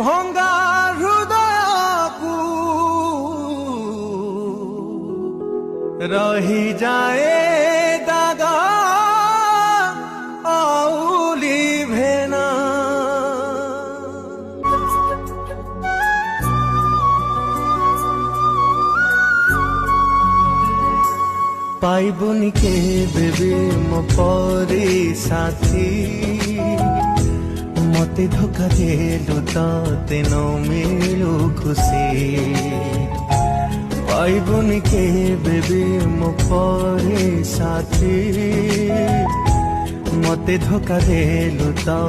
ভঙ্গা হৃদয়কু রহি যায় দাগা আউলি ভেনা। পাইবনি কে বেবি মো পরি সাথী, মতে ধোকা দেলু তাতে ন মিলু খুশি। পাইবনি কে বেবি মো পরি সাথী, মতে ধোকা দেলু তা